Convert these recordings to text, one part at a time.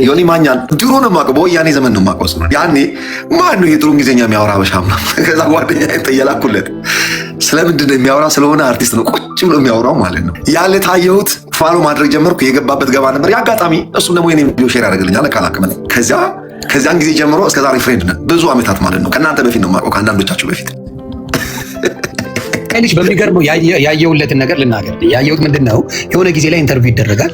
ዮኒ ማኛን ድሮ ነው የማውቀው፣ በወያኔ ዘመን ነው የማውቀው። እሱ ያኔ ማን ነው የጥሩ እንግሊዝኛ የሚያወራ በሻም ነው። ከዛ ጓደኛዬ ጠየላኩለት፣ ስለምንድን ነው የሚያወራ? ስለሆነ አርቲስት ነው ቁጭ ብሎ የሚያወራው ማለት ነው። ያለ ታየሁት ፋሎ ማድረግ ጀመርኩ። የገባበት ገባ ነበር የአጋጣሚ። እሱም ደግሞ የኔ ቪዲዮ ሼር ያደርግልኛል ካላከመ። ከዚያን ጊዜ ጀምሮ እስከ ዛሬ ፍሬንድ ነን፣ ብዙ ዓመታት ማለት ነው። ከእናንተ በፊት ነው የማውቀው፣ ከአንዳንዶቻችሁ በፊት። ልጅ በሚገርመው ያየሁለትን ነገር ልናገር። ያየሁት ምንድን ነው? የሆነ ጊዜ ላይ ኢንተርቪው ይደረጋል።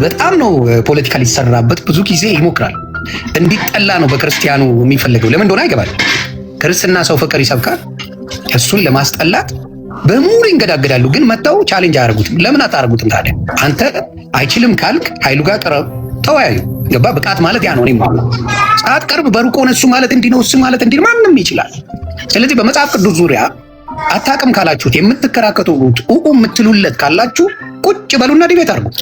በጣም ነው ፖለቲካ ሊሰራበት ብዙ ጊዜ ይሞክራል። እንዲጠላ ነው በክርስቲያኑ የሚፈልገው። ለምን እንደሆነ አይገባል። ክርስትና ሰው ፍቅር ይሰብካል። እሱን ለማስጠላት በሙሉ ይንገዳገዳሉ። ግን መጥተው ቻሌንጅ አያደርጉትም። ለምን አታደርጉትም ታዲያ? አንተ አይችልም ካልክ ኃይሉ ጋር ቀረብ፣ ተወያዩ። ገባ? ብቃት ማለት ያ ነው። እኔ ሰዓት ቀርብ በሩቅ ሆነ እሱ ማለት እንዲህ ነው፣ እሱ ማለት እንዲህ፣ ማንም ይችላል። ስለዚህ በመጽሐፍ ቅዱስ ዙሪያ አታውቅም ካላችሁት፣ የምትከራከቱት የምትሉለት ካላችሁ ቁጭ በሉና ዲቤት አድርጉት።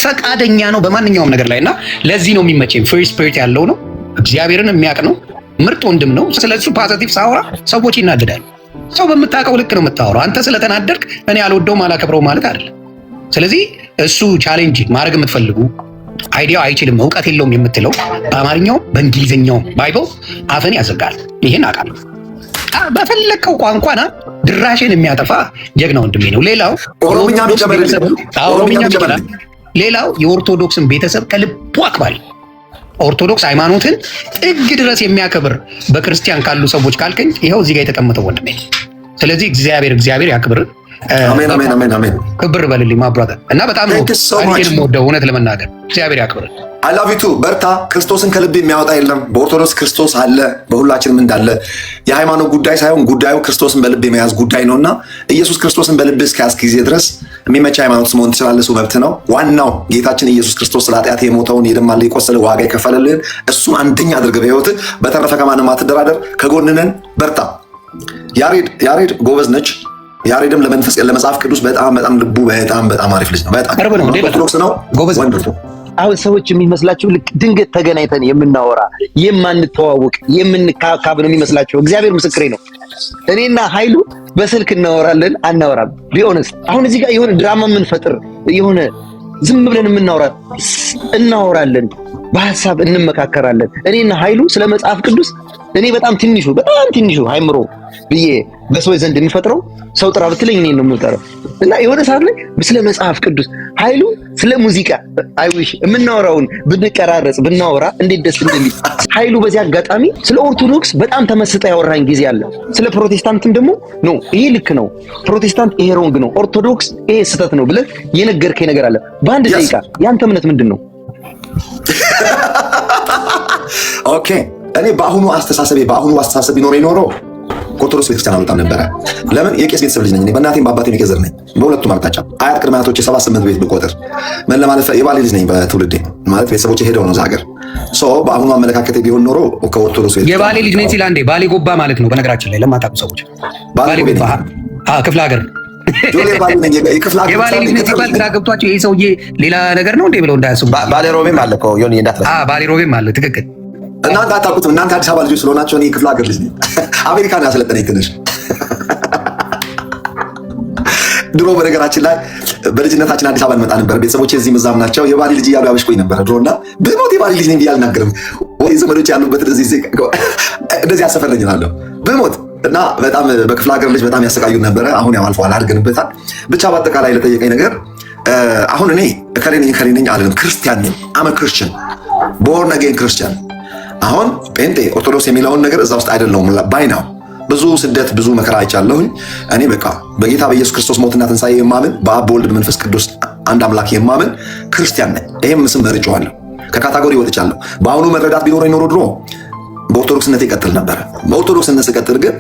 ፈቃደኛ ነው በማንኛውም ነገር ላይ እና ለዚህ ነው የሚመቸኝ። ፍሪ ስፒሪት ያለው ነው፣ እግዚአብሔርን የሚያውቅ ነው፣ ምርጥ ወንድም ነው። ስለዚህ ፖዚቲቭ ሳወራ ሰዎች ይናደዳሉ። ሰው በምታውቀው ልክ ነው የምታወራው። አንተ ስለተናደድክ እኔ አልወደውም አላከብረውም ማለት አይደለም። ስለዚህ እሱ ቻሌንጅ ማድረግ የምትፈልጉ አይዲያው አይችልም እውቀት የለውም የምትለው በአማርኛውም በእንግሊዝኛውም ባይብል አፍን ያዘጋል። ይህን አውቃለሁ። በፈለከው ቋንቋና ድራሽን የሚያጠፋ ጀግና ወንድሜ ነው። ሌላው ኦሮምኛ ይችላል። ሌላው የኦርቶዶክስን ቤተሰብ ከልቡ አክባሪ፣ ኦርቶዶክስ ሃይማኖትን ጥግ ድረስ የሚያከብር በክርስቲያን ካሉ ሰዎች ካልከኝ ይኸው እዚህ ጋር የተቀመጠው ወንድሜ። ስለዚህ እግዚአብሔር ያክብር። አሜን አሜን አሜን አሜን። ክብር በልልኝ ማብራታ እና በጣም ነው የምወደው እውነት ለመናገር እግዚአብሔር ያክብር። አይ ላቭ ዩ ቱ በርታ። ክርስቶስን ከልብ የሚያወጣ የለም። በኦርቶዶክስ ክርስቶስ አለ፣ በሁላችንም እንዳለ። የሃይማኖት ጉዳይ ሳይሆን ጉዳዩ ክርስቶስን በልብ የመያዝ ጉዳይ ነውና ኢየሱስ ክርስቶስን በልብ እስከያዝክ ጊዜ ድረስ የሚመች ሃይማኖት መሆን ትችላለህ። እሱ መብት ነው። ዋናው ጌታችን ኢየሱስ ክርስቶስ ስለ ኃጢአት የሞተውን የደማል የቆሰለ ዋጋ የከፈለልህን እሱን አንደኛ አድርገህ በሕይወትህ። በተረፈ ከማንም አትደራደር። ከጎንነን በርታ። ያሬድ ጎበዝ ነች። ያሬድም ለመጽሐፍ ቅዱስ በጣም ልቡ በጣም አሪፍ ልጅ ነው። በጣም ኦርቶዶክስ ነው፣ ጎበዝ ወንድ ነው። አሁን ሰዎች የሚመስላቸው ልክ ድንገት ተገናኝተን የምናወራ የማንተዋወቅ የምንካካብ ነው የሚመስላቸው። እግዚአብሔር ምስክሬ ነው። እኔና ኃይሉ በስልክ እናወራለን አናወራም። ቢሆንስ አሁን እዚህ ጋር የሆነ ድራማ የምንፈጥር የሆነ ዝም ብለን እናወራለን፣ በሐሳብ እንመካከራለን። እኔና ኃይሉ ስለ መጽሐፍ ቅዱስ እኔ በጣም ትንሹ ሃይምሮ ብዬ በሰዎች ዘንድ የሚፈጥረው ሰው ጥራ ብትለኝ እኔ ነው የምጠራው። እና የሆነ ሰዓት ላይ ስለ መጽሐፍ ቅዱስ ኃይሉ ስለ ሙዚቃ አይዊሽ የምናወራውን ብንቀራረጽ ብናወራ እንዴት ደስ እንደሚል ኃይሉ በዚህ አጋጣሚ ስለ ኦርቶዶክስ በጣም ተመስጣ ያወራኝ ጊዜ አለ። ስለ ፕሮቴስታንትም ደግሞ ነው ይሄ ልክ ነው፣ ፕሮቴስታንት ይሄ ሮንግ ነው፣ ኦርቶዶክስ ይሄ ስህተት ነው ብለህ የነገርከኝ ነገር አለ። በአንድ ደቂቃ ያንተ እምነት ምንድን ነው? ኦኬ እኔ በአሁኑ አስተሳሰብ ቢኖረው ኦርቶዶክስ ቤተክርስቲያን አልወጣም ነበረ። ለምን? የቄስ ቤተሰብ ልጅ ነኝ እኔ። በእናቴም በአባቴም የቄስ ዘር ነኝ። በሁለቱም አቅጣጫ አያት ቅድመ አያቶቼ 7-8 ቤት ብቆጥር ምን ለማለት የባሌ ልጅ ነኝ በትውልዴ ማለት ቤተሰቦቼ ሄደው ነው እዛ ሀገር። በአሁኑ አመለካከቴ ቢሆን ኖሮ ከኦርቶዶክስ ቤተክርስቲያን የባሌ ልጅ ነኝ ሲል አንዴ ባሌ ጎባ ማለት ነው። በነገራችን ላይ ለማታውቁ ሰዎች ባሌ ጎባ ክፍለ ሀገር የባሌ ልጅ ነኝ ሲባል ግራ ገብቷቸው ይሄ ሰውዬ ሌላ ነገር ነው እንዴ ብለው እንዳያስቡ። ባሌ ሮቤም አለ እኮ ዮኒ እንዳትረሳ። ባሌ ሮቤም አለ። ትክክል። እናንተ አታውቁትም። እናንተ አዲስ አበባ ልጆች ስለሆናችሁ እኔ ክፍለ ሀገር ልጅ ነኝ። አሜሪካን ያሰለጠነኝ ትንሽ ድሮ። በነገራችን ላይ በልጅነታችን አዲስ አበባ እንመጣ ነበር። ቤተሰቦቼ እዚህ ምዛም ናቸው። የባሌ ልጅ እያሉ ያበሽቆኝ ነበር ድሮና ብሞት የባሌ ልጅ ነኝ ብዬ አልናገርም። ወይ ዘመዶች ያሉበት እንደዚህ ያሰፈረኝላለሁ ብሞት እና በጣም በክፍለ ሀገር ልጅ በጣም ያሰቃዩን ነበረ። አሁን ያው አልፏል፣ አድርገንበታል። ብቻ በአጠቃላይ ለጠየቀኝ ነገር አሁን እኔ ከሌ ነኝ አልልም። ክርስቲያን ነኝ። አመ ክርስቲያን ቦርን አጌን ክርስቲያን። አሁን ጴንጤ ኦርቶዶክስ የሚለውን ነገር እዛ ውስጥ አይደለሁም ባይ ነው። ብዙ ስደት ብዙ መከራ አይቻለሁኝ። እኔ በቃ በጌታ በኢየሱስ ክርስቶስ ሞትና ትንሣኤ የማምን በአብ በወልድ በመንፈስ ቅዱስ አንድ አምላክ የማምን ክርስቲያን ነኝ። ይሄም ስም መርጬዋለሁ። ከካታጎሪ ወጥቻለሁ። በአሁኑ መረዳት ቢኖረኝ ኖሮ ድሮ በኦርቶዶክስነት ይቀጥል ነበረ። በኦርቶዶክስነት ስቀጥል ግን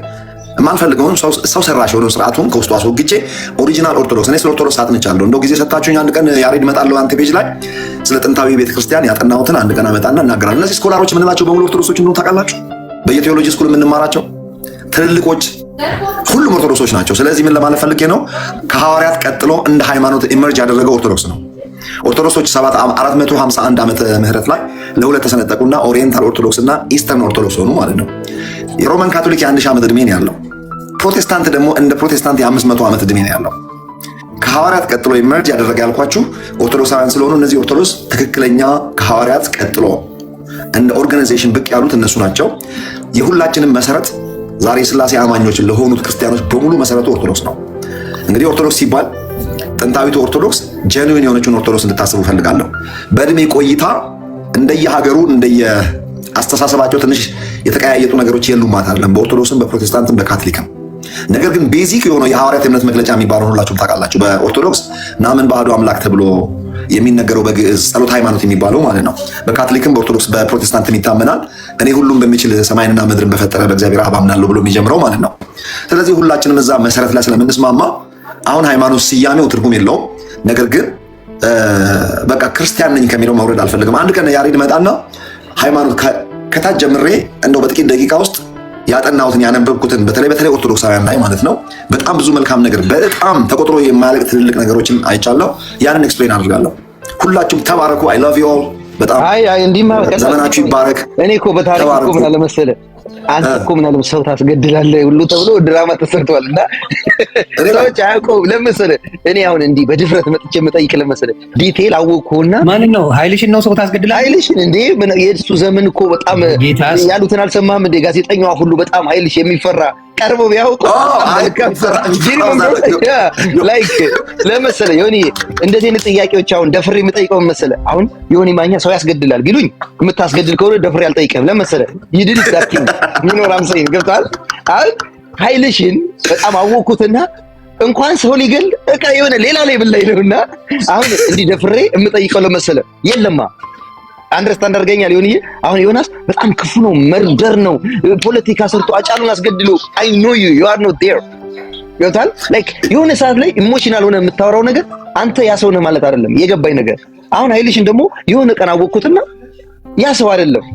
የማንፈልገውን ሰው ሰራሽ የሆነውን ስርዓቱን ከውስጡ አስወግቼ ኦሪጂናል ኦርቶዶክስ እኔ ስለ ኦርቶዶክስ አጥንቻለሁ። እንደው ጊዜ ሰጣችሁኝ አንድ ቀን ያሬድ እመጣለሁ አንተ ፔጅ ላይ ስለ ጥንታዊ ቤተክርስቲያን ያጠናሁትን አንድ ቀን አመጣና እናገራለሁ። እነዚህ ስኮላሮች የምንላቸው በሙሉ ኦርቶዶክሶች እንደሆኑ ታውቃላችሁ። በየቴዎሎጂ ስኩል የምንማራቸው ትልልቆች ሁሉም ኦርቶዶክሶች ናቸው። ስለዚህ ምን ለማለት ፈልጌ ነው፣ ከሐዋርያት ቀጥሎ እንደ ሃይማኖት ኢመርጅ ያደረገው ኦርቶዶክስ ነው። ኦርቶዶክሶች 451 ዓመተ ምህረት ላይ ለሁለት ተሰነጠቁና ኦሪየንታል ኦርቶዶክስ እና ኢስተርን ኦርቶዶክስ ሆኑ ማለት ነው። የሮማን ካቶሊክ የ1000 ዓመት ዕድሜ ነው ያለው። ፕሮቴስታንት ደግሞ እንደ ፕሮቴስታንት የ500 ዓመት ዕድሜ ነው ያለው። ከሐዋርያት ቀጥሎ ኢመርጅ ያደረገ ያልኳችሁ ኦርቶዶክሳውያን ስለሆኑ እነዚህ ኦርቶዶክስ ትክክለኛ ከሐዋርያት ቀጥሎ እንደ ኦርጋናይዜሽን ብቅ ያሉት እነሱ ናቸው። የሁላችንም መሰረት ዛሬ ስላሴ አማኞች ለሆኑት ክርስቲያኖች በሙሉ መሰረቱ ኦርቶዶክስ ነው። እንግዲህ ኦርቶዶክስ ሲባል ጥንታዊቱ ኦርቶዶክስ ጄኑዊን የሆነችውን ኦርቶዶክስ እንድታስቡ ፈልጋለሁ። በእድሜ ቆይታ እንደየሀገሩ እንደየአስተሳሰባቸው ትንሽ የተቀያየጡ ነገሮች የሉም ማለት አይደለም፣ በኦርቶዶክስም በፕሮቴስታንትም በካቶሊክም። ነገር ግን ቤዚክ የሆነው የሐዋርያት የእምነት መግለጫ የሚባለው ሁላችሁም ታውቃላችሁ። በኦርቶዶክስ ናምን በአሐዱ አምላክ ተብሎ የሚነገረው በግዕዝ ጸሎት ሃይማኖት የሚባለው ማለት ነው። በካቶሊክም በኦርቶዶክስ በፕሮቴስታንትም ይታመናል። እኔ ሁሉም በሚችል ሰማይንና ምድርን በፈጠረ በእግዚአብሔር አብ አምናለሁ ብሎ የሚጀምረው ማለት ነው። ስለዚህ ሁላችንም እዛ መሰረት ላይ ስለምንስማማ አሁን ሃይማኖት ስያሜው ትርጉም የለውም። ነገር ግን በቃ ክርስቲያን ነኝ ከሚለው መውረድ አልፈልግም። አንድ ቀን ያሬድ መጣና ሃይማኖት ከታች ጀምሬ እንደው በጥቂት ደቂቃ ውስጥ ያጠናሁትን ያነበብኩትን በተለይ ኦርቶዶክሳውያን ላይ ማለት ነው በጣም ብዙ መልካም ነገር በጣም ተቆጥሮ የማያልቅ ትልልቅ ነገሮችን አይቻለሁ። ያንን ኤክስፕሌን አድርጋለሁ። ሁላችሁም ተባረኩ። አይ ላቭ ዩ ኦል። በጣም ዘመናችሁ ይባረክ። እኔ እኮ በታሪክ እኮ ምን አለ መሰለህ አንተ እኮ ምን አለ ሰው ታስገድላለህ ሁሉ ተብሎ ድራማ ተሰርቷልና ሰዎች አያውቁም። ለምሳሌ እኔ አሁን እንዲህ በድፍረት መጥቼ የምጠይቅ ለምሳሌ ዲቴል አወቅኩና ማንን ነው ኃይልሽን ነው ሰው ታስገድላለህ? ኃይልሽን እንዴ የእሱ ዘመን እኮ በጣም ያሉትን አልሰማህም እንዴ? ጋዜጠኛዋ ሁሉ በጣም ኃይልሽ የሚፈራ ቀርበው ቢያውቁ ላይክ ለምሳሌ ዮኒ እንደዚህ አይነት ጥያቄዎች አሁን ደፍሬ የምጠይቀው መሰለህ አሁን ዮኒ ማኛ ሰው ያስገድላል ቢሉኝ የምታስገድል ከሆነ ደፍሬ አልጠይቅም። ለምሳሌ ይድል ዳኪም ሚኖራም ሰይን ገብቷል። አሁን ኃይልሽን በጣም አወቅኩትና እንኳን ሰው ሊገል በቃ የሆነ ሌላ ላይ ብላይ ነውና አሁን እንዲህ ደፍሬ የምጠይቀው ለመሰለህ የለማ አንደርስታንድ አድርገኛል። ዮኒ አሁን ዮናስ በጣም ክፉ ነው፣ መርደር ነው፣ ፖለቲካ ሰርቶ አጫሉን አስገድሎ አይ ኖ ዩ አር ኖት ዴር ገብቷል። ላይክ የሆነ ሰዓት ላይ ኢሞሽናል ሆነ የምታወራው ነገር አንተ ያ ሰው ነህ ማለት አይደለም። የገባኝ ነገር አሁን ኃይልሽን ደግሞ የሆነ ቀን አወቅኩትና ያ ሰው አይደለም።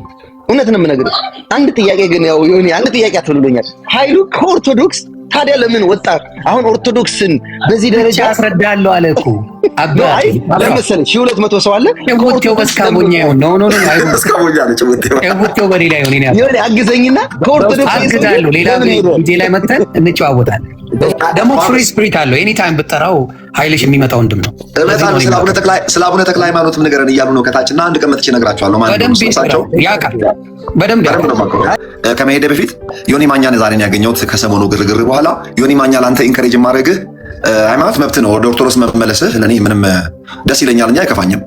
እውነት ነው የምነግርህ። አንድ ጥያቄ ግን ያው ዮኒ አንድ ጥያቄ አትፈልሎኛል። ኃይሉ ከኦርቶዶክስ ታዲያ ለምን ወጣ? አሁን ኦርቶዶክስን በዚህ ደረጃ አስረዳለሁ አለ እኮ አባይ ለምሳሌ 1200 ሰው አለ ከወጥተው በስካቦኛ ይሁን ነው አይሁን እስካቦኛ ነው ወጥተው በሌላ ይሁን ይሁን አግዘኝና ከኦርቶዶክስ አግዛለሁ። ሌላ ጊዜ ላይ መጥተን እንጨዋወታለን። ደግሞ ፍሪ ስፒሪት አለው። ኤኒ ታይም ብትጠራው ኃይልሽ የሚመጣ ወንድም ነው። ስለ አቡነ ተክለ ሃይማኖትም ንገረን እያሉ ነው ከታችና አንድ ቀን መጥቼ እነግራቸዋለሁ ማለት ነው። በደንብ ከመሄደ በፊት ዮኒ ማኛን ዛሬን ያገኘሁት ከሰሞኑ ግርግር በኋላ ዮኒ ማኛ ለአንተ ኢንከሬጅ ማድረግህ ሃይማኖት መብት ነው። ወደ ኦርቶዶክስ መመለስህ ለእኔ ምንም ደስ ይለኛል እንጂ አይከፋኝም።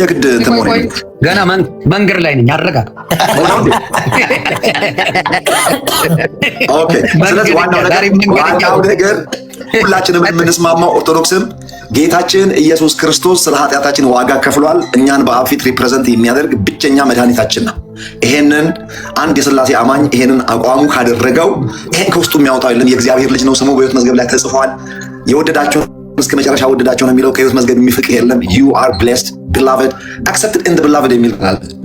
የግድ እንትን ሆነ ገና መንገድ ላይ ነኝ። አረጋጋ። ኦኬ። ስለዚህ ዋናው ነገር ሁላችንም የምንስማማው ኦርቶዶክስም ጌታችን ኢየሱስ ክርስቶስ ስለ ኃጢአታችን ዋጋ ከፍሏል። እኛን በአብ ፊት ሪፕሬዘንት የሚያደርግ ብቸኛ መድኃኒታችን ነው። ይሄንን አንድ የሥላሴ አማኝ ይሄንን አቋሙ ካደረገው ይሄን ከውስጡ የሚያወጣው የለም። የእግዚአብሔር ልጅ ነው፣ ስሙ በሕይወት መዝገብ ላይ ተጽፏል። የወደዳቸውን እስከ መጨረሻ ወደዳቸው ነው የሚለው። ከሕይወት መዝገብ የሚፍቅ የለም። you are blessed beloved accepted in the beloved የሚል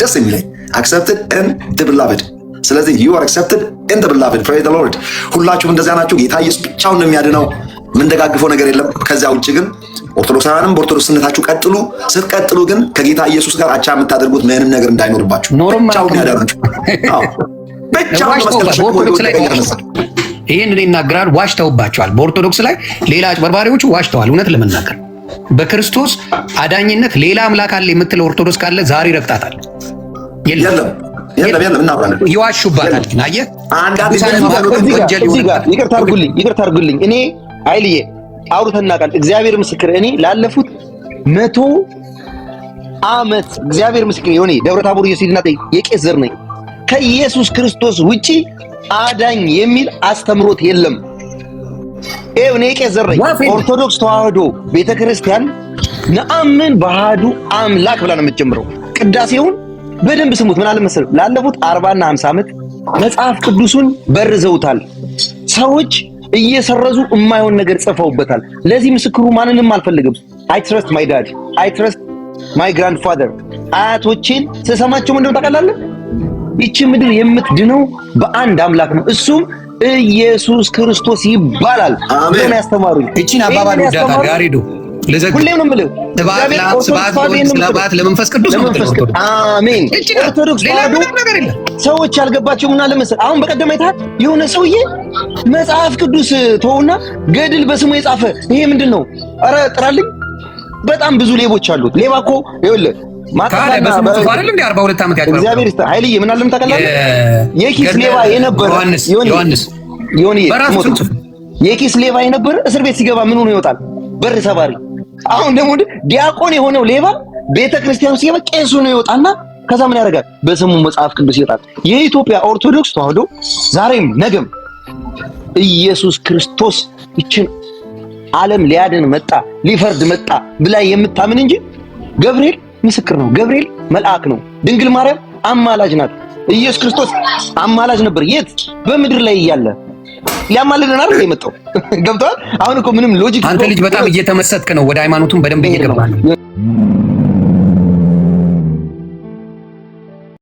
ደስ የሚለኝ accepted in the beloved። ስለዚህ you are accepted in the beloved praise the Lord። ሁላችሁም እንደዚያ ናችሁ። ጌታ ኢየሱስ ብቻውን ነው የሚያድነው። ምንደጋግፈው ነገር የለም። ከዚያ ውጭ ግን ኦርቶዶክሳውያንም በኦርቶዶክስነታችሁ ቀጥሉ። ስትቀጥሉ ግን ከጌታ ኢየሱስ ጋር አቻ የምታደርጉት ምንም ነገር እንዳይኖርባችሁ ብቻውን ያዳናችሁ ብቻውን በኦርቶዶክስ ላይ ይህን ይናገራል። ዋሽተውባቸዋል። በኦርቶዶክስ ላይ ሌላ አጭበርባሪዎቹ ዋሽተዋል። እውነት ለመናገር በክርስቶስ አዳኝነት ሌላ አምላክ አለ የምትለው ኦርቶዶክስ ካለ ዛሬ ረግጣታል። የለም እናብራለን። ይዋሹባታል። አየህ ይቅርታ አድርጉልኝ። እኔ ኃይልዬ አውርተን እናውቃለን። እግዚአብሔር ምስክር እኔ ላለፉት 100 ዓመት እግዚአብሔር ምስክር የሆነ ደብረ ታቦር ኢየሱስና የቄስ ዘር ነኝ። ከኢየሱስ ክርስቶስ ውጪ አዳኝ የሚል አስተምሮት የለም። እኔ የቄስ ዘር ነኝ። ኦርቶዶክስ ተዋህዶ ቤተክርስቲያን ነአምን በአሐዱ አምላክ ብላ ነው የምትጀምረው። ቅዳሴውን በደንብ ስሙት። ምን አለ መሰለህ ላለፉት 40 እና 50 ዓመት መጽሐፍ ቅዱሱን በርዘውታል። ሰዎች እየሰረዙ የማይሆን ነገር ጽፈውበታል። ለዚህ ምስክሩ ማንንም አልፈልግም። I trust my dad, I trust my grandfather። አያቶቼን ስሰማቸው ምንድነው ታውቃለህ? ይቺ ምድር የምትድነው በአንድ አምላክ ነው፣ እሱም ኢየሱስ ክርስቶስ ይባላል። አሜን። ያስተማሩኝ እቺን አባባል ወዳታ ጋሪዶ ሁሌም ነው የምልህ ስብሐት ለመንፈስ ቅዱስ ነው። አሜን። ኦርቶዶክስ ሰዎች ያልገባቸው ምን አለ መሰለህ አሁን በቀደም አይተሃል የሆነ ሰውዬ መጽሐፍ ቅዱስ ተውና ገድል በስሙ የጻፈ ይሄ ምንድነው ኧረ ጥራልኝ። በጣም ብዙ ሌቦች አሉት። ሌባ እኮ ይኸውልህ ታዲያ በስሙ ጽፎ አይደል እንዴ 42 ዓመት ያጭበረበረው? እግዚአብሔር ይስጥ ኃይልዬ ምን አለም ታውቃለህ? የኪስ ሌባ የነበረ ዮሐንስ የኪስ ሌባ የነበረ እስር ቤት ሲገባ ምን ሆኖ ይወጣል? በር ሰባሪ። አሁን ደግሞ ዲያቆን የሆነው ሌባ ቤተክርስቲያኑ ሲገባ ቄሱ ነው ይወጣና ከዛ ምን ያደርጋል? በስሙ መጽሐፍ ቅዱስ ይወጣል። የኢትዮጵያ ኦርቶዶክስ ተዋህዶ ዛሬም ነገም ኢየሱስ ክርስቶስ ይችን ዓለም ሊያድን መጣ ሊፈርድ መጣ ብላ የምታምን እንጂ ገብርኤል ምስክር ነው። ገብርኤል መልአክ ነው። ድንግል ማርያም አማላጅ ናት። ኢየሱስ ክርስቶስ አማላጅ ነበር። የት? በምድር ላይ እያለ ሊያማልደን አይደል የመጣው? ገብቷል? አሁን እኮ ምንም ሎጂክ አንተ ልጅ በጣም እየተመሰጥክ ነው። ወደ ሃይማኖቱን በደንብ እየገባ ነው።